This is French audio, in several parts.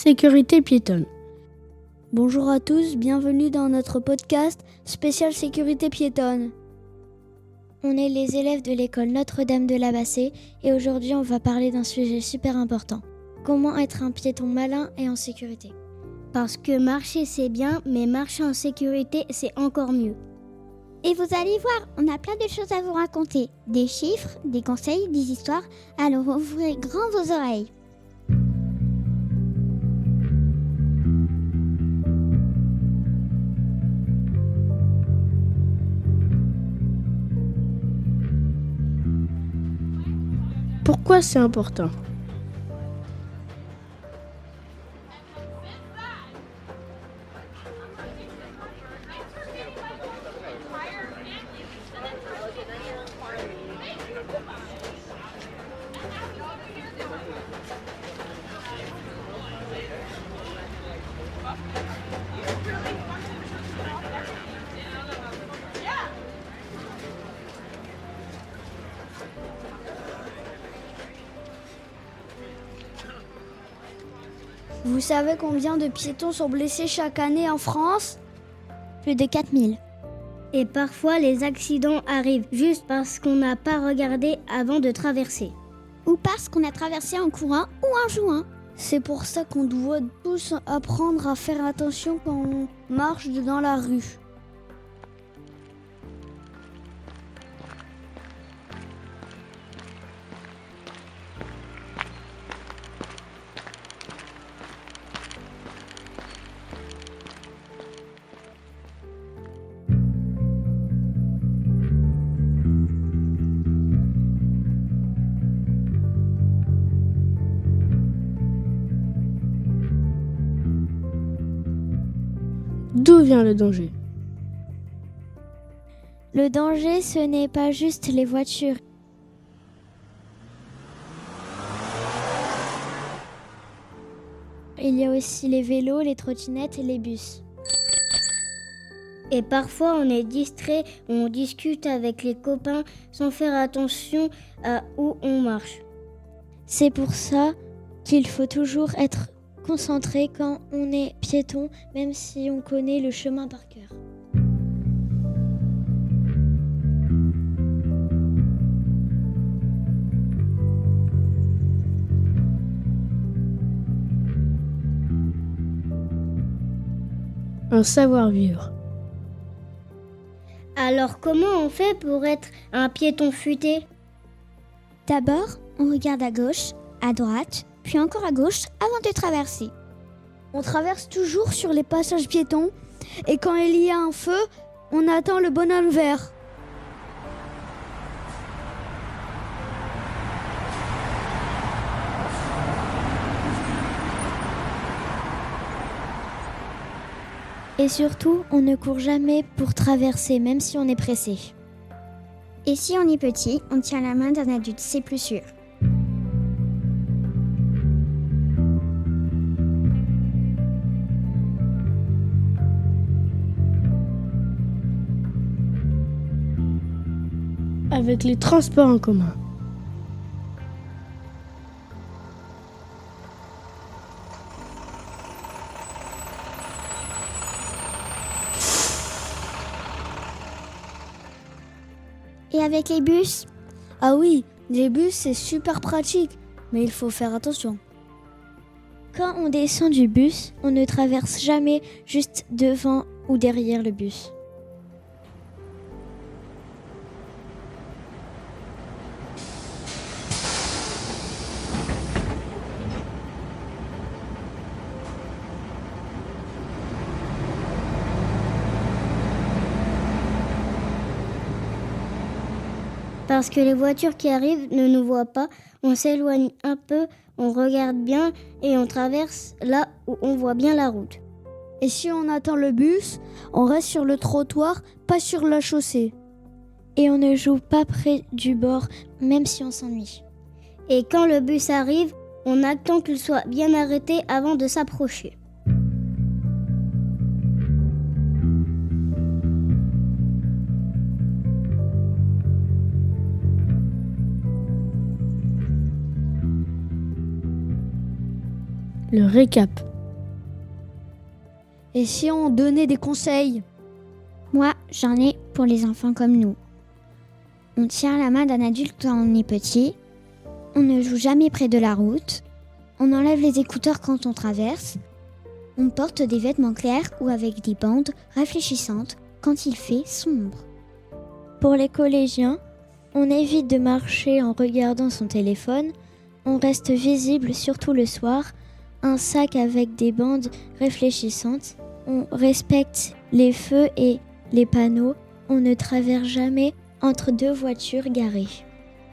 sécurité piétonne. Bonjour à tous, bienvenue dans notre podcast spécial sécurité piétonne. On est les élèves de l'école Notre-Dame de la Bassée et aujourd'hui on va parler d'un sujet super important. Comment être un piéton malin et en sécurité? Parce que marcher c'est bien, mais marcher en sécurité c'est encore mieux. Et vous allez voir, on a plein de choses à vous raconter. Des chiffres, des conseils, des histoires. Alors ouvrez grand vos oreilles. Pourquoi c'est important? Vous savez combien de piétons sont blessés chaque année en France? Plus de 4000. Et parfois les accidents arrivent juste parce qu'on n'a pas regardé avant de traverser. Ou parce qu'on a traversé en courant ou en jouant. C'est pour ça qu'on doit tous apprendre à faire attention quand on marche dans la rue. D'où vient le danger? Le danger, ce n'est pas juste les voitures. Il y a aussi les vélos, les trottinettes et les bus. Et parfois on est distrait, on discute avec les copains sans faire attention à où on marche. C'est pour ça qu'il faut toujours être concentré quand on est piéton, même si on connaît le chemin par cœur. Un savoir-vivre. Alors comment on fait pour être un piéton futé? D'abord, on regarde à gauche, à droite, puis encore à gauche avant de traverser. On traverse toujours sur les passages piétons et quand il y a un feu, on attend le bonhomme vert. Et surtout, on ne court jamais pour traverser, même si on est pressé. Et si on est petit, on tient la main d'un adulte, c'est plus sûr. Avec les transports en commun. Et avec les bus? Ah oui, les bus c'est super pratique, mais il faut faire attention. Quand on descend du bus, on ne traverse jamais juste devant ou derrière le bus. Parce que les voitures qui arrivent ne nous voient pas, on s'éloigne un peu, on regarde bien et on traverse là où on voit bien la route. Et si on attend le bus, on reste sur le trottoir, pas sur la chaussée. Et on ne joue pas près du bord, même si on s'ennuie. Et quand le bus arrive, on attend qu'il soit bien arrêté avant de s'approcher. Le récap. Et si on donnait des conseils? Moi, j'en ai pour les enfants comme nous. On tient la main d'un adulte quand on est petit. On ne joue jamais près de la route. On enlève les écouteurs quand on traverse. On porte des vêtements clairs ou avec des bandes réfléchissantes quand il fait sombre. Pour les collégiens, on évite de marcher en regardant son téléphone. On reste visible, surtout le soir. Un sac avec des bandes réfléchissantes. On respecte les feux et les panneaux. On ne traverse jamais entre deux voitures garées.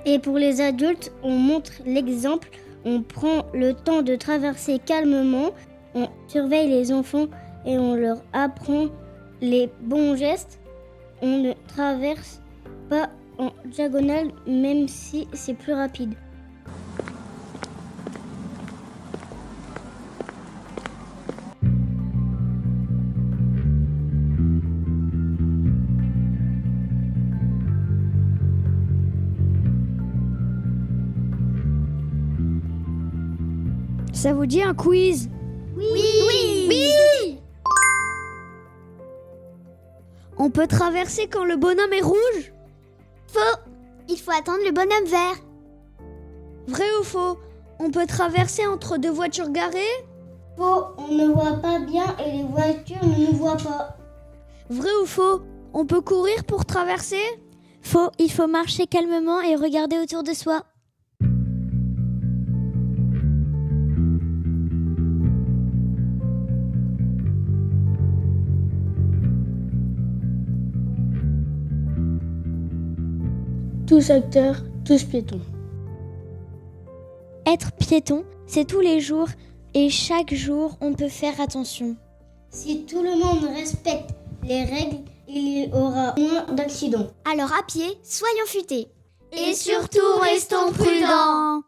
Et pour les adultes, on montre l'exemple, on prend le temps de traverser calmement, on surveille les enfants et on leur apprend les bons gestes. On ne traverse pas en diagonale même si c'est plus rapide. Ça vous dit un quiz? Oui. On peut traverser quand le bonhomme est rouge? Faux! Il faut attendre le bonhomme vert. Vrai ou faux? On peut traverser entre deux voitures garées? Faux, on ne voit pas bien et les voitures ne nous voient pas. Vrai ou faux? On peut courir pour traverser? Faux, il faut marcher calmement et regarder autour de soi. Tous acteurs, tous piétons. Être piéton, c'est tous les jours et chaque jour, on peut faire attention. Si tout le monde respecte les règles, il y aura moins d'accidents. Alors à pied, soyons futés. Et surtout, restons prudents.